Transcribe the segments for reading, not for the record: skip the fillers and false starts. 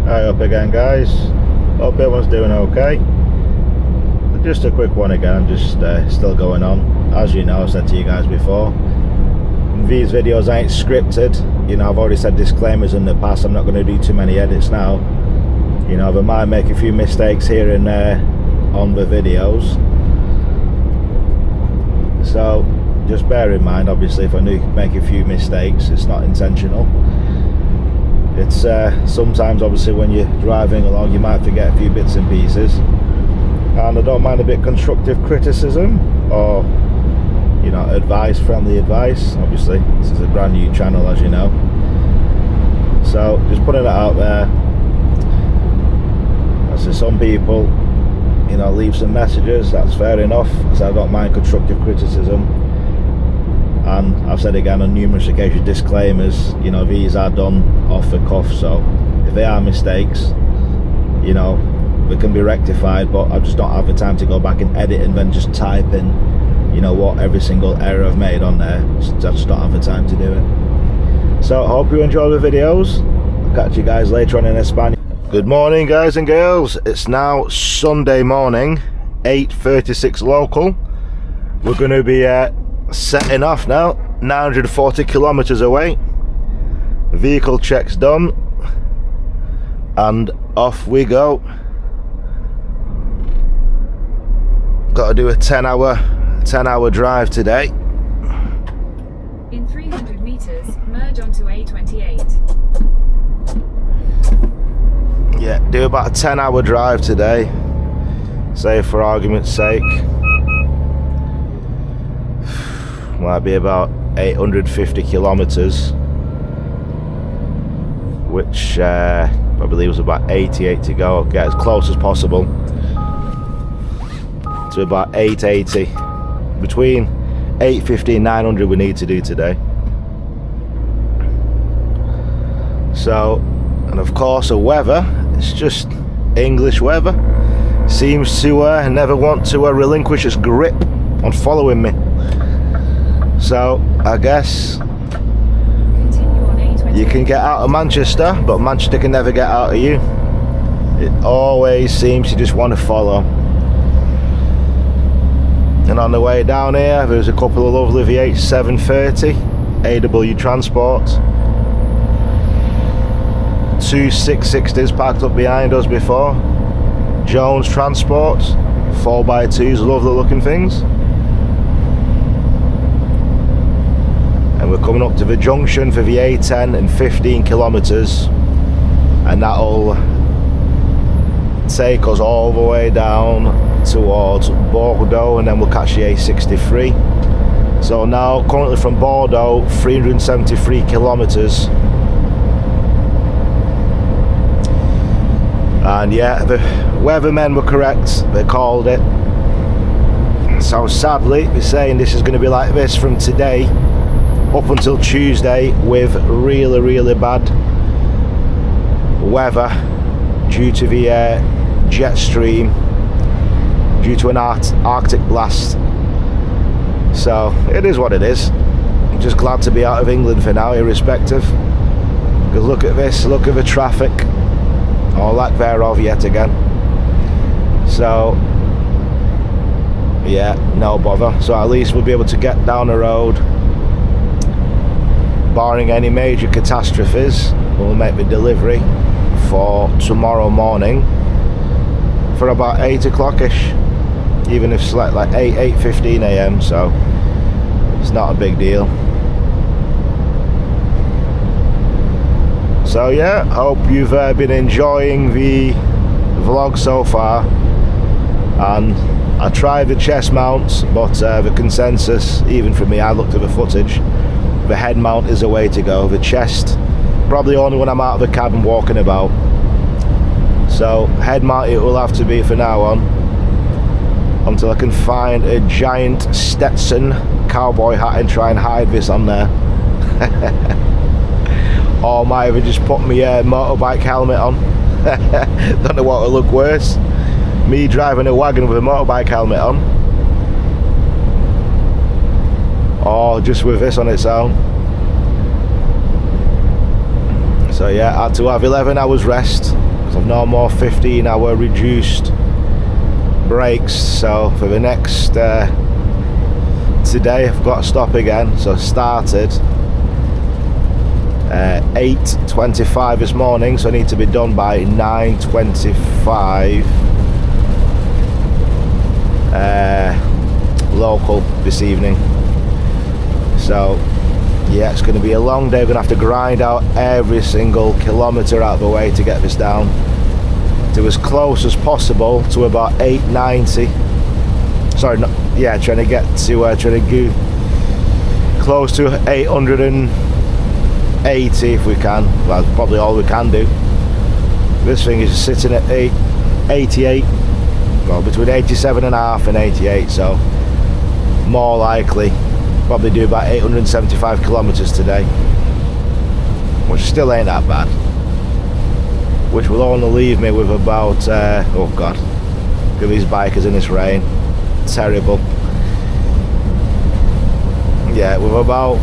Hi up again, guys. Hope everyone's doing okay. Just a quick one again. I'm just still going on. As you know, I've said to you guys before, these videos ain't scripted. You know, I've already said disclaimers in the past. I'm not going to do too many edits now. You know, I might make a few mistakes here and there on the videos. So just bear in mind, obviously, if I do make a few mistakes, it's not intentional. It's sometimes, obviously, when you're driving along, you might forget a few bits and pieces. And I don't mind a bit constructive criticism or, you know, advice, friendly advice. Obviously, this is a brand new channel, as you know. So just putting it out there. I see some people, you know, leave some messages. That's fair enough. So I don't mind constructive criticism. And I've said again on numerous occasions, disclaimers, you know, these are done off the cuff, so if they are mistakes, you know, they can be rectified, but I just don't have the time to go back and edit and then just type in, you know, what every single error I've made on there. I just don't have the time to do it. So I hope you enjoy the videos. I'll catch you guys later on in España. Good morning, guys and girls. It's now Sunday morning, 8:36 local. We're going to be setting off now, 940 kilometers away. Vehicle checks done, and off we go. Got to do a 10-hour drive today. In 300 meters, merge onto A28. Yeah, do about a 10-hour drive today, say for argument's sake. Might be about 850 kilometers, which probably was about 88 to go. I'll get as close as possible to about 880. Between 850 and 900 we need to do today. So, and of course the weather, it's just English weather, seems to never want to relinquish its grip on following me. So I guess you can get out of Manchester, but Manchester can never get out of you. It always seems to just want to follow. And on the way down here, there's a couple of lovely VH 730 AW Transport, 2 660s parked up behind us before, Jones Transport 4x2s, lovely looking things. And we're coming up to the junction for the A10 in 15 kilometers, and that'll take us all the way down towards Bordeaux, and then we'll catch the A63. So now currently from Bordeaux, 373 kilometers. And yeah, the weathermen were correct, they called it. So sadly they're saying this is going to be like this from today up until Tuesday, with really bad weather due to the jet stream, due to an Arctic blast. So it is what it is. I'm just glad to be out of England for now, irrespective, because look at this, look at the traffic, or lack thereof yet again. So yeah, no bother. So at least we'll be able to get down the road, barring any major catastrophes. We'll make the delivery for tomorrow morning for about 8 o'clock-ish, even if it's like 8:15 a.m, so it's not a big deal. So yeah, hope you've been enjoying the vlog so far. And I tried the chest mounts, but the consensus, even for me, I looked at the footage, the head mount is the way to go. The chest, probably only when I'm out of the cab and walking about. So head mount it will have to be for now on, until I can find a giant Stetson cowboy hat and try and hide this on there. Or I might even just put my motorbike helmet on. Don't know what will look worse, me driving a wagon with a motorbike helmet on, or just with this on its own. So yeah, I had to have 11 hours rest I've no more 15-hour reduced breaks, so for the next today I've got to stop again. So I started 8:25 this morning, so I need to be done by 9:25 local this evening. So yeah, it's going to be a long day. We're going to have to grind out every single kilometre out of the way to get this down to as close as possible to about 890. Sorry, not, yeah, trying to get to trying to go close to 880 if we can. Well, that's probably all we can do. This thing is sitting at 88, well, between 87.5 and 88, so more likely probably do about 875 kilometres today, which still ain't that bad, which will only leave me with about oh god, look at these bikers in this rain, terrible. Yeah, with about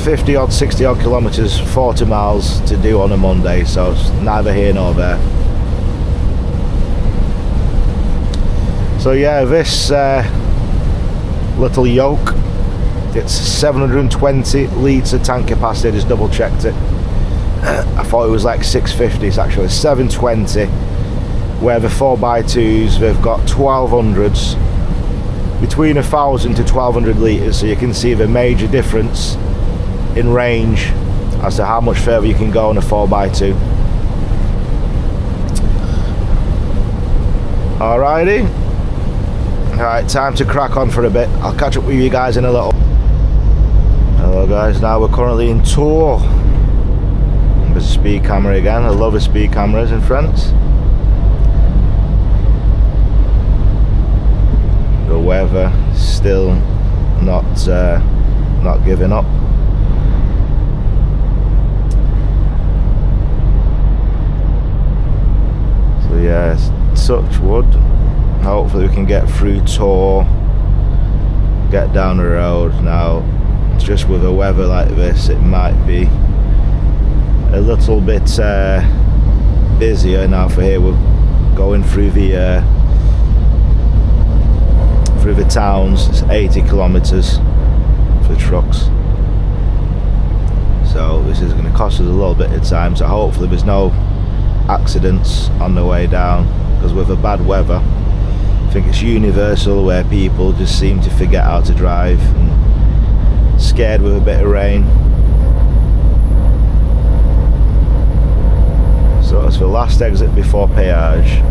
50 odd 60 odd kilometres, 40 miles to do on a Monday, so it's neither here nor there. So yeah, this little yoke, it's 720 litres tank capacity. I just double checked it. I thought it was like 650. It's actually 720, where the 4x2s, they've got 1200s, between 1000 to 1200 litres, so you can see the major difference in range as to how much further you can go on a 4x2. Alrighty, alright, time to crack on for a bit. I'll catch up with you guys in a little. Hello guys, now we're currently in Tours. There's a speed camera again. I love the speed cameras in France. The weather still not giving up. So yeah, touch wood. Hopefully we can get through Tours, get down the road. Now, just with a weather like this, it might be a little bit busier now. For here, we're going through the towns. It's 80 kilometers for trucks, so this is going to cost us a little bit of time. So hopefully there's no accidents on the way down, because with the bad weather, I think it's universal where people just seem to forget how to drive and scared with a bit of rain. So it's the last exit before peage,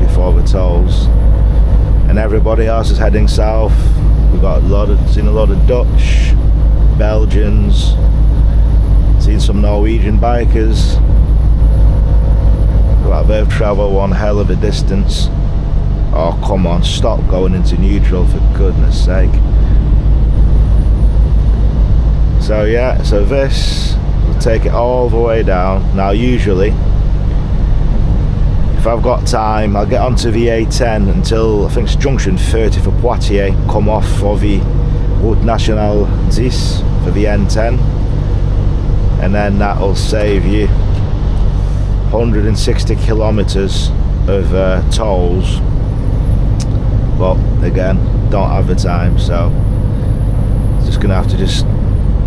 before the tolls, and everybody else is heading south. We've got seen a lot of Dutch, Belgians, seen some Norwegian bikers. Like they've travelled one hell of a distance. Oh come on, stop going into neutral for goodness sake. So yeah, so this will take it all the way down. Now usually, if I've got time, I'll get onto the A10 until I think it's Junction 30 for Poitiers, come off for the Route Nationale 10 for the N10, and then that'll save you 160 kilometers of tolls. But again, don't have the time, so just gonna have to just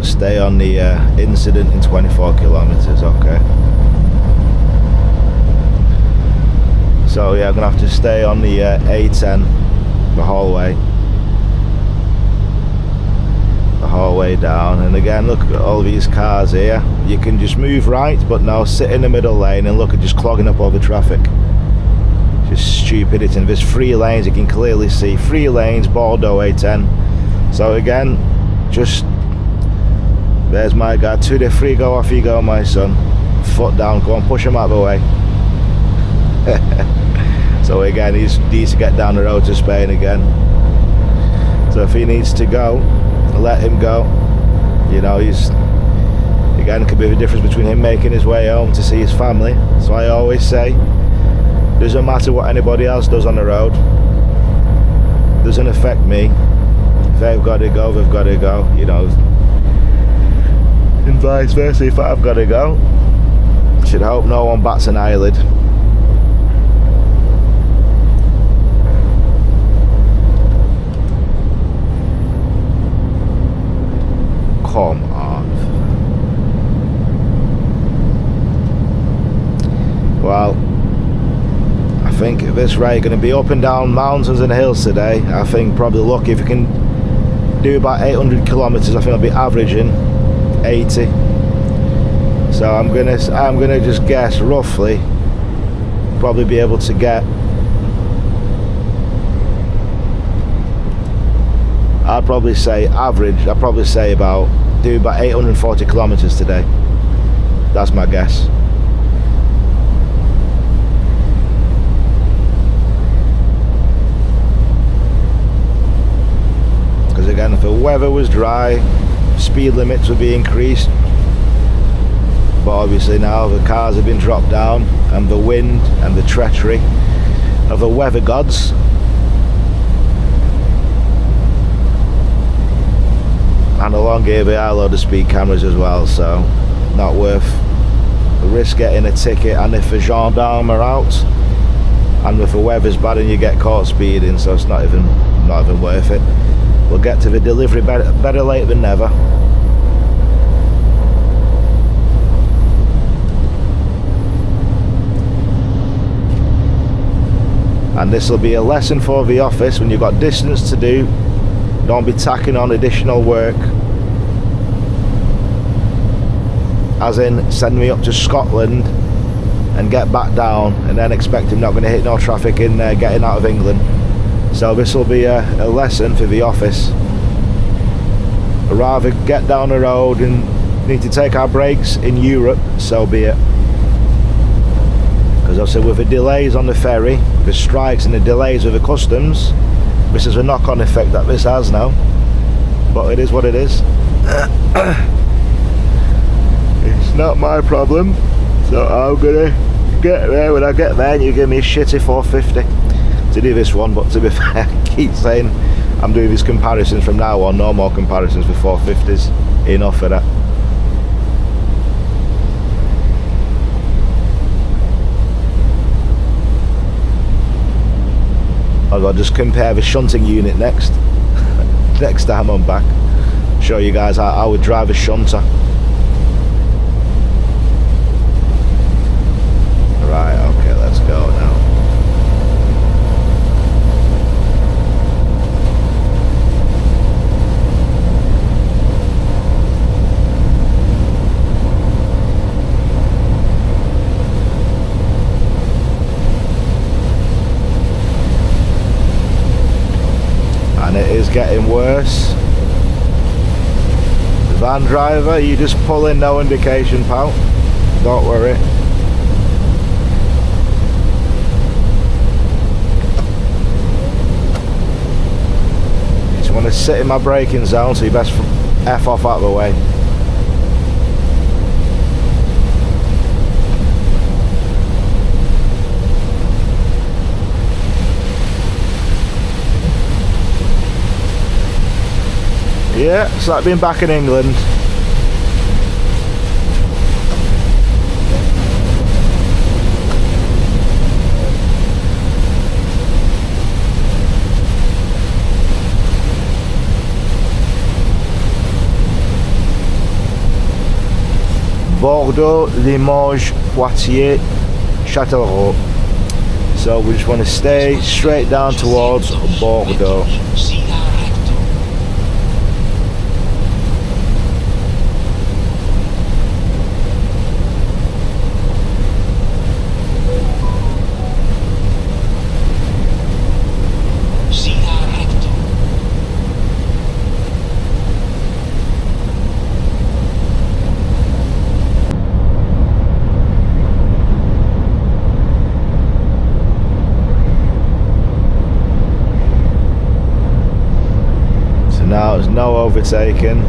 stay on the incident in 24 kilometers. Okay, so yeah, I'm gonna have to stay on the A10 the whole way down. And again, look at all these cars here. You can just move right, but now sit in the middle lane and look at just clogging up all the traffic. Just stupidity. And there's 3 lanes, you can clearly see 3 lanes, Bordeaux A10. So again, just there's my guy, 2 to 3, go off you go, my son. Foot down, go on, push him out of the way. So again, he needs to get down the road to Spain again. So if he needs to go, let him go. You know, he's, again, could be the difference between him making his way home to see his family. So I always say, doesn't matter what anybody else does on the road, doesn't affect me. If they've got to go, they've got to go, you know. And vice versa, if I've got to go, should hope no one bats an eyelid. Come on. Well, I think at this rate going to be up and down mountains and hills today. I think probably lucky if you can do about 800 kilometers. I think I'll be averaging 80. So I'm gonna just guess roughly probably be able to get, I'd probably say average, I'd probably say do about 840 kilometers today. That's my guess. Because again, if the weather was dry, speed limits would be increased. But obviously now the cars have been dropped down, and the wind and the treachery of the weather gods. And along here they are a load of speed cameras as well, so not worth the risk getting a ticket. And if the gendarmes are out, and if the weather's bad and you get caught speeding, so it's not even worth it. We'll get to the delivery better late than never. And this will be a lesson for the office: when you've got distance to do, don't be tacking on additional work, as in send me up to Scotland and get back down and then expect him not going to hit no traffic in getting out of England. So this will be a lesson for the office. I'd rather get down the road and need to take our breaks in Europe, so be it. Because obviously with the delays on the ferry, the strikes and the delays with the customs, this is a knock-on effect that this has now. But it is what it is. It's not my problem, so I'm gonna get there when I get there, and you give me a shitty 450 to do this one. But to be fair, I keep saying I'm doing these comparisons from now on. No more comparisons with 450s. Enough of that. I'll just compare the shunting unit next. Next time I'm back, show you guys how I would drive a shunter. Right, okay, let's go now. And it is getting worse. The van driver, you just pull in, no indication, pal. Don't worry. You just want to sit in my braking zone, so you best F off out of the way. Yeah, it's like being back in England. Bordeaux, Limoges, Poitiers, Châtellerault. So we just want to stay straight down towards Bordeaux. Now there's no overtaking.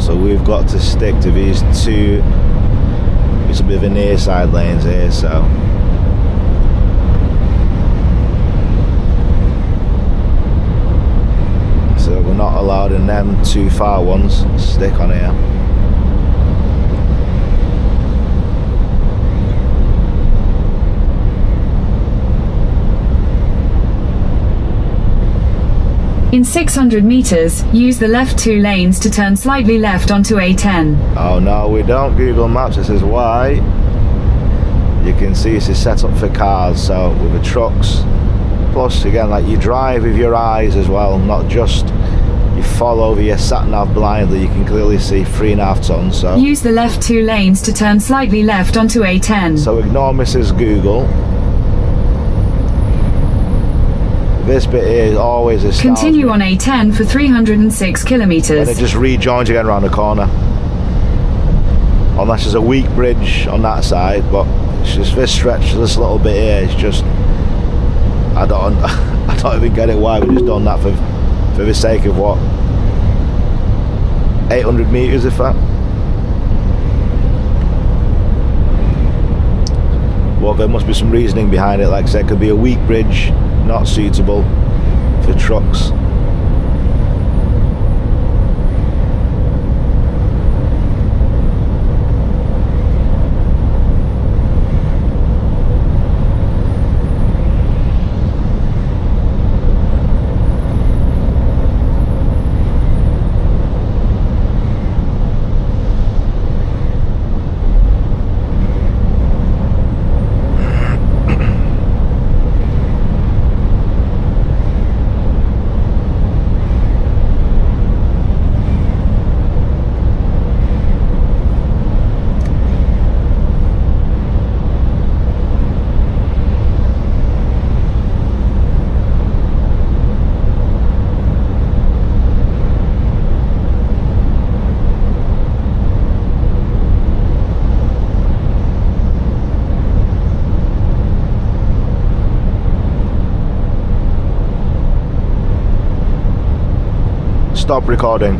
So we've got to stick to these two. It's a bit of a near side lanes here, so we're not allowed in them too far ones. Stick on here. In 600 meters, use the left 2 lanes to turn slightly left onto A10. Oh no, we don't. Google Maps, this is why. You can see this is set up for cars, so with the trucks. Plus, again, like you drive with your eyes as well, not just you fall over your sat-nav blindly. You can clearly see 3.5 tons. So use the left 2 lanes to turn slightly left onto A10. So ignore Mrs. Google. This bit here is always a continue on A10 for 306 kilometers. And it just rejoins again around the corner. Unless there's a weak bridge on that side, but it's just this stretch, this little bit here, it's just, I don't even get it why we just done that for the sake of what, 800 meters if that. Well, there must be some reasoning behind it. Like I said, it could be a weak bridge, not suitable for trucks. Stop recording.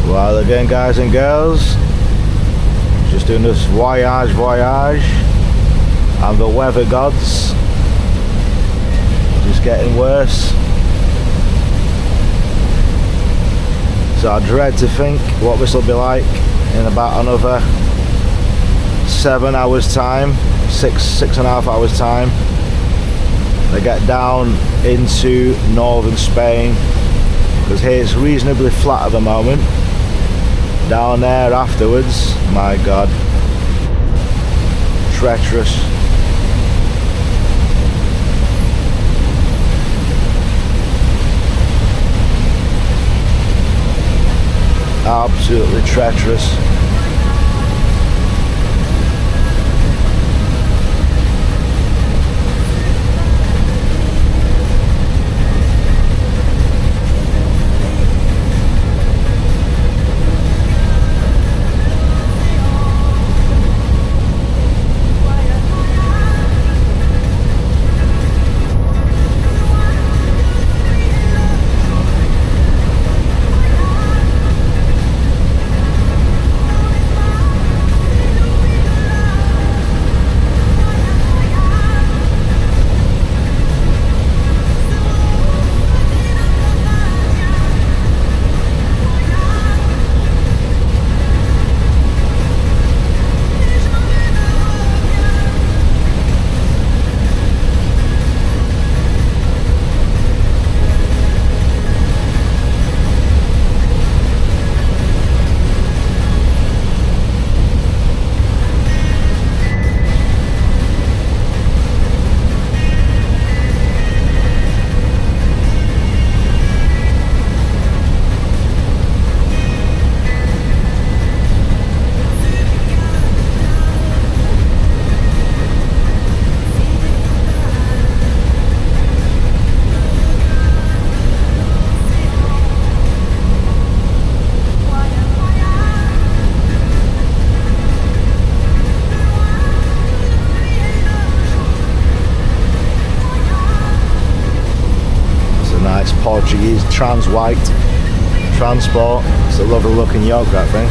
Well, again, guys and girls, just doing this voyage, and the weather gods just getting worse. So I dread to think what this will be like in about another 7 hours time, six and a half hours time. They get down into northern Spain, because here it's reasonably flat at the moment. Down there afterwards, my god, treacherous. Absolutely treacherous. nice Portuguese trans white transport. It's a lovely looking yoke, that thing.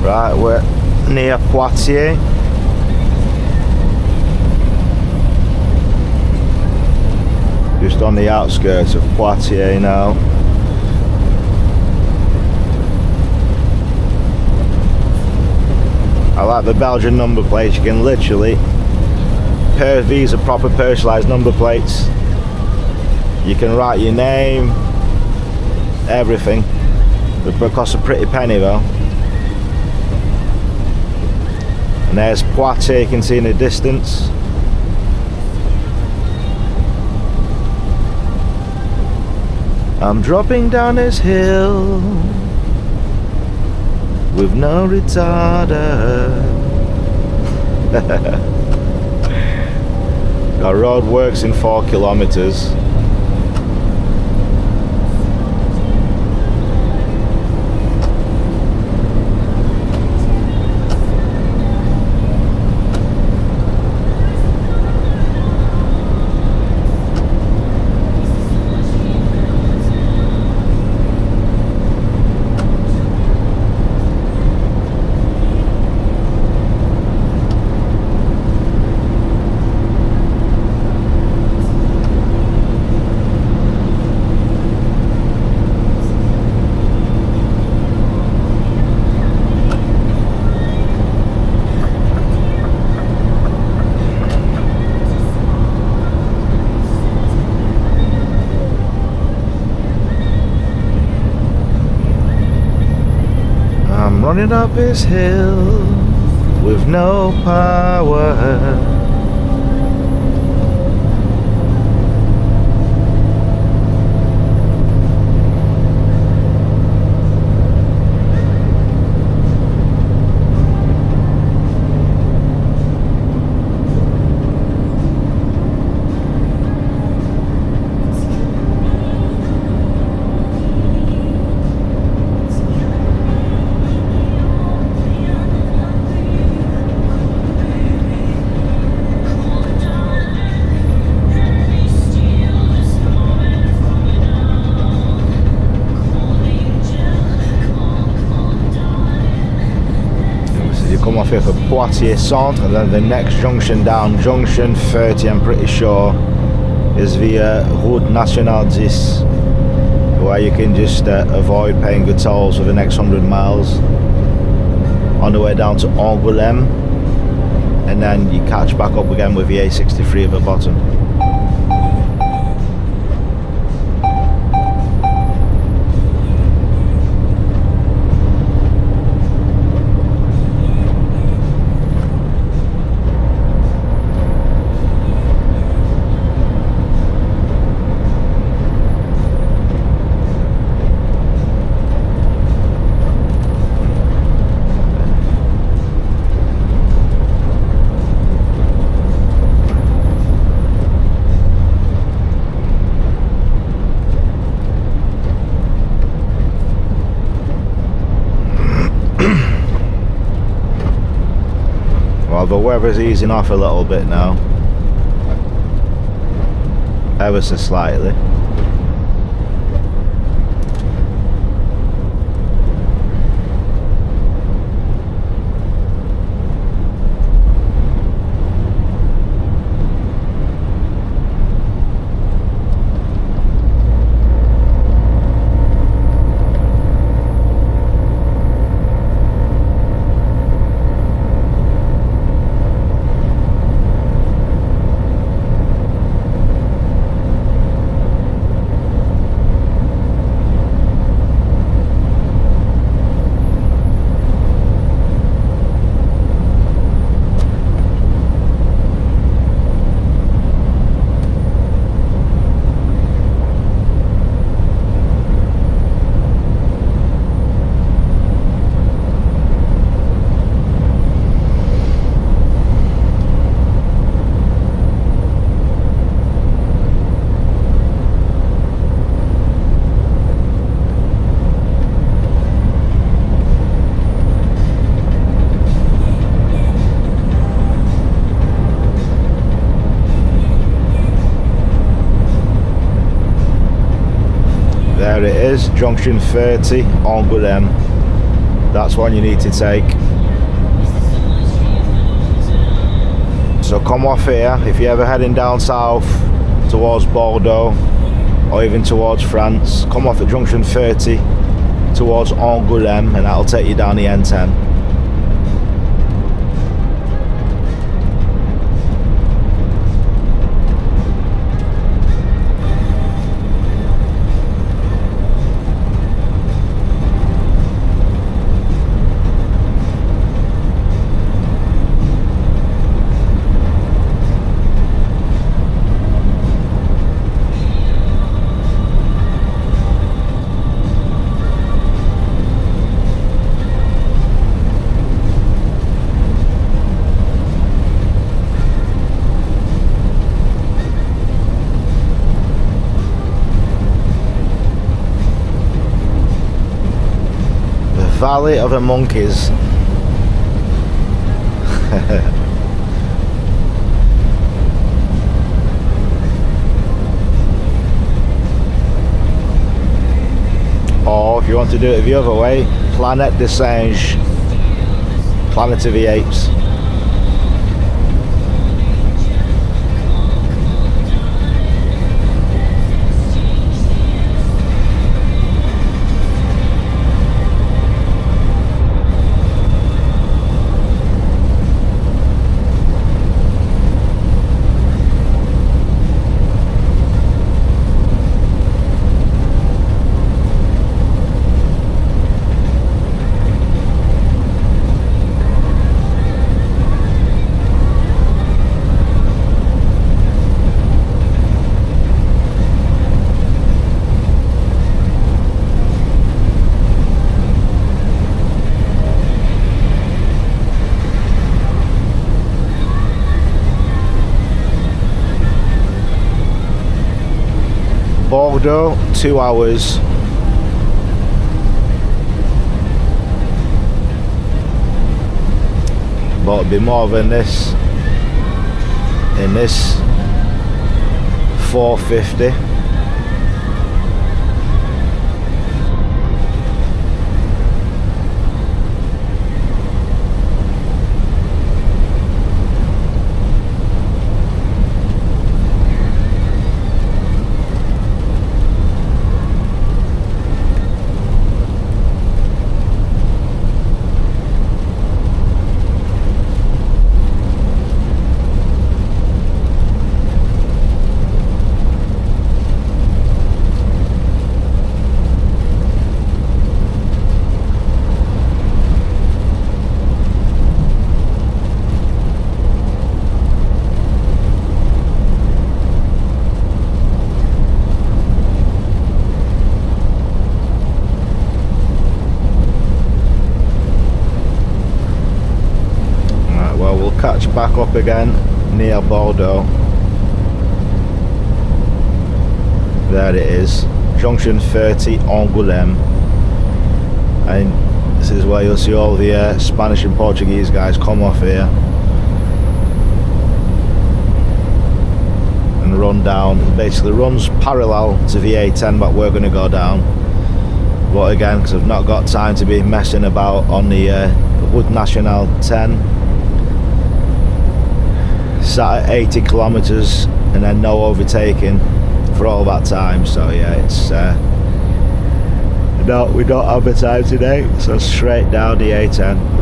Right, we're near Poitiers. Just on the outskirts of Poitiers now. I like the Belgian number plates. You can literally these are proper personalised number plates. You can write your name, everything. They cost a pretty penny though. And there's Poitiers, you can see in the distance. I'm dropping down this hill with no retarder. Got road works in 4 kilometers. Running up this hill with no power. Come off here for Poitiers Centre, and then the next junction down, junction 30 I'm pretty sure, is via Route Nationale 10, where you can just avoid paying the tolls for the next 100 miles on the way down to Angoulême, and then you catch back up again with the A63 at the bottom. Well, the weather's easing off a little bit now, ever so slightly. is, junction 30 on Gulm. That's one you need to take. So come off here, if you're ever heading down south towards Bordeaux or even towards France, come off at junction 30 towards Gulm, and that'll take you down the N10. Valley of the Monkeys. Or if you want to do it the other way, Planet des Singes, Planet of the Apes. Bordeaux, 2 hours. But it'll be more than this in this 450. Catch back up again near Baldo. There it is, junction 30 on Gulm, and this is where you'll see all the Spanish and Portuguese guys come off here and run down. It basically runs parallel to the A10 that we're going to go down, but again, because I've not got time to be messing about on the Route Nationale 10, sat at 80 kilometers and then no overtaking for all that time. So yeah, it's no, we don't have the time today, so straight down the A10.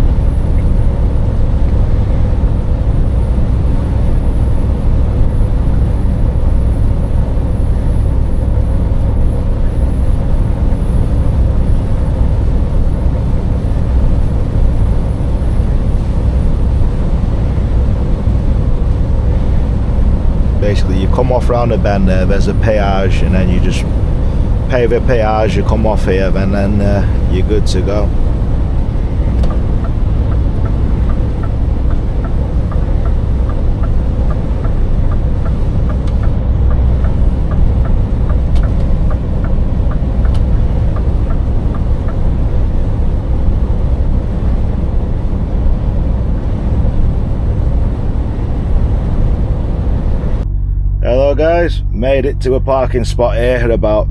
Basically, you come off round a bend there, there's a peage, and then you just pay the peage, you come off here, and then you're good to go. Hello guys, made it to a parking spot here at about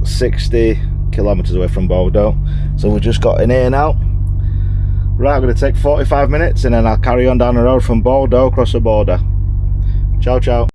60 kilometres away from Bordeaux. So we've just got in here now. Right, I'm going to take 45 minutes and then I'll carry on down the road from Bordeaux across the border. Ciao, ciao.